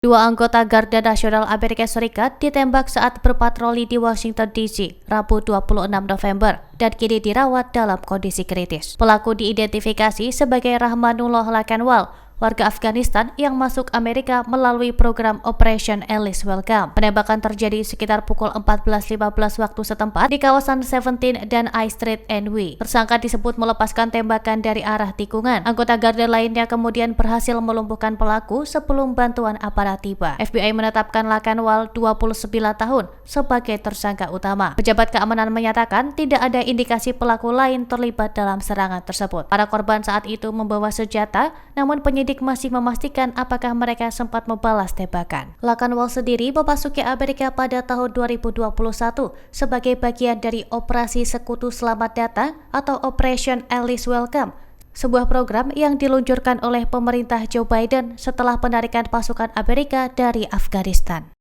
Dua anggota Garda Nasional Amerika Serikat ditembak saat berpatroli di Washington DC, Rabu 26 November, dan kini dirawat dalam kondisi kritis. Pelaku diidentifikasi sebagai Rahmanullah Lakanwal, warga Afghanistan yang masuk Amerika melalui program Operation Alice Welcome. Penembakan terjadi sekitar pukul 14.15 waktu setempat di kawasan 17 dan I Street NW. Tersangka disebut melepaskan tembakan dari arah tikungan. Anggota Garda lainnya kemudian berhasil melumpuhkan pelaku sebelum bantuan aparat tiba. FBI menetapkan Lakanwal 29 tahun sebagai tersangka utama. Pejabat keamanan menyatakan tidak ada indikasi pelaku lain terlibat dalam serangan tersebut. Para korban saat itu membawa senjata, namun penyidik masih memastikan apakah mereka sempat membalas tembakan. Lakanwal sendiri memasuki Amerika pada tahun 2021 sebagai bagian dari Operasi Sekutu Selamat Datang atau Operation Alice Welcome, sebuah program yang diluncurkan oleh pemerintah Joe Biden setelah penarikan pasukan Amerika dari Afghanistan.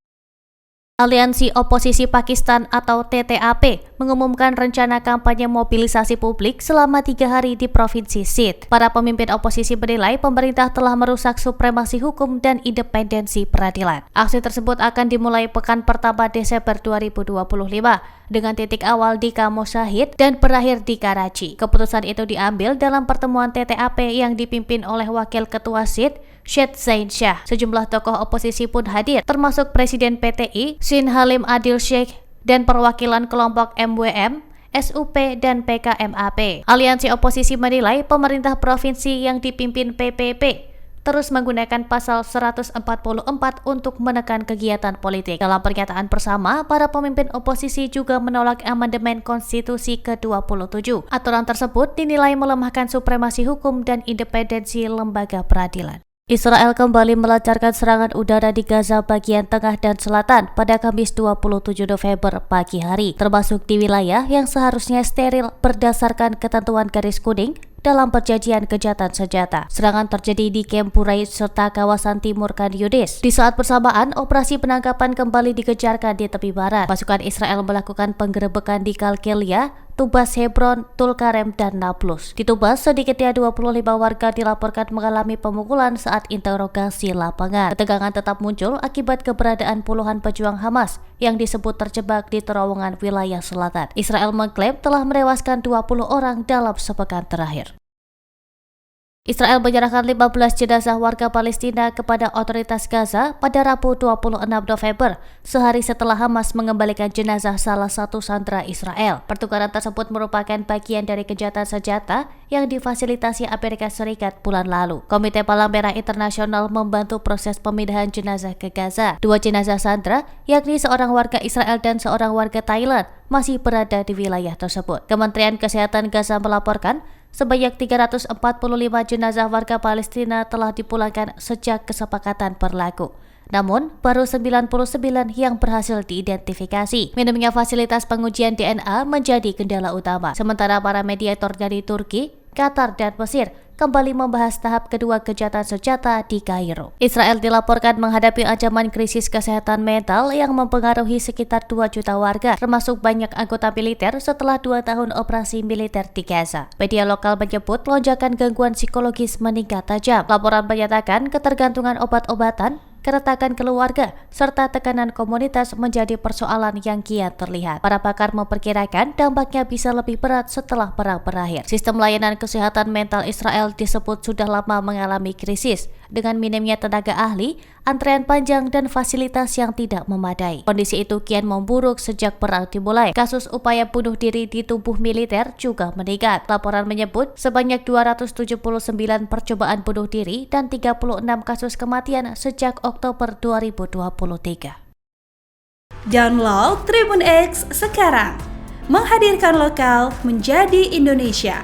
Aliansi Oposisi Pakistan atau TTAP mengumumkan rencana kampanye mobilisasi publik selama 3 hari di Provinsi Sindh. Para pemimpin oposisi menilai pemerintah telah merusak supremasi hukum dan independensi peradilan. Aksi tersebut akan dimulai pekan pertama Desember 2025 dengan titik awal di Kamo Shahid dan berakhir di Karachi. Keputusan itu diambil dalam pertemuan TTAP yang dipimpin oleh Wakil Ketua Sindh, Syed Zain Shah. Sejumlah tokoh oposisi pun hadir, termasuk Presiden PTI, Shin Halim Adil Sheikh, dan perwakilan kelompok MWM, SUP, dan PKMAP. Aliansi oposisi menilai pemerintah provinsi yang dipimpin PPP terus menggunakan pasal 144 untuk menekan kegiatan politik. Dalam pernyataan bersama, para pemimpin oposisi juga menolak amandemen konstitusi ke-27. Aturan tersebut dinilai melemahkan supremasi hukum dan independensi lembaga peradilan. Israel kembali melancarkan serangan udara di Gaza bagian tengah dan selatan pada Kamis 27 November pagi hari, termasuk di wilayah yang seharusnya steril berdasarkan ketentuan garis kuning dalam perjanjian gencatan senjata. Serangan terjadi di Camp Burait serta kawasan timur Khan Yunis. Di saat bersamaan, operasi penangkapan kembali digencarkan di tepi barat. Pasukan Israel melakukan penggerebekan di Kalkelia, Tubas, Hebron, Tulkarem, dan Nablus. Di Tubas, sedikitnya 25 warga dilaporkan mengalami pemukulan saat interogasi lapangan. Ketegangan tetap muncul akibat keberadaan puluhan pejuang Hamas yang disebut terjebak di terowongan wilayah selatan. Israel mengklaim telah menewaskan 20 orang dalam sepekan terakhir. Israel menyerahkan 15 jenazah warga Palestina kepada otoritas Gaza pada Rabu 26 November, sehari setelah Hamas mengembalikan jenazah salah satu sandera Israel. Pertukaran tersebut merupakan bagian dari gencatan senjata yang difasilitasi Amerika Serikat bulan lalu. Komite Palang Merah Internasional membantu proses pemindahan jenazah ke Gaza. Dua jenazah sandera, yakni seorang warga Israel dan seorang warga Thailand, masih berada di wilayah tersebut. Kementerian Kesehatan Gaza melaporkan sebanyak 345 jenazah warga Palestina telah dipulangkan sejak kesepakatan berlaku. Namun, baru 99 yang berhasil diidentifikasi. Minimnya fasilitas pengujian DNA menjadi kendala utama. Sementara para mediator dari Turki, Qatar, dan Mesir kembali membahas tahap kedua gencatan senjata di Kairo. Israel dilaporkan menghadapi ancaman krisis kesehatan mental yang mempengaruhi sekitar 2 juta warga, termasuk banyak anggota militer setelah 2 tahun operasi militer di Gaza. Media lokal menyebut lonjakan gangguan psikologis meningkat tajam. Laporan menyatakan ketergantungan obat-obatan, keretakan keluarga, serta tekanan komunitas menjadi persoalan yang kian terlihat. Para pakar memperkirakan dampaknya bisa lebih berat setelah perang berakhir. Sistem layanan kesehatan mental Israel disebut sudah lama mengalami krisis, dengan minimnya tenaga ahli, antrean panjang, dan fasilitas yang tidak memadai. Kondisi itu kian memburuk sejak perang dimulai. Kasus upaya bunuh diri di tubuh militer juga meningkat. Laporan menyebut sebanyak 279 percobaan bunuh diri dan 36 kasus kematian sejak Oktober 2023. Download Tribun X sekarang, menghadirkan lokal menjadi Indonesia.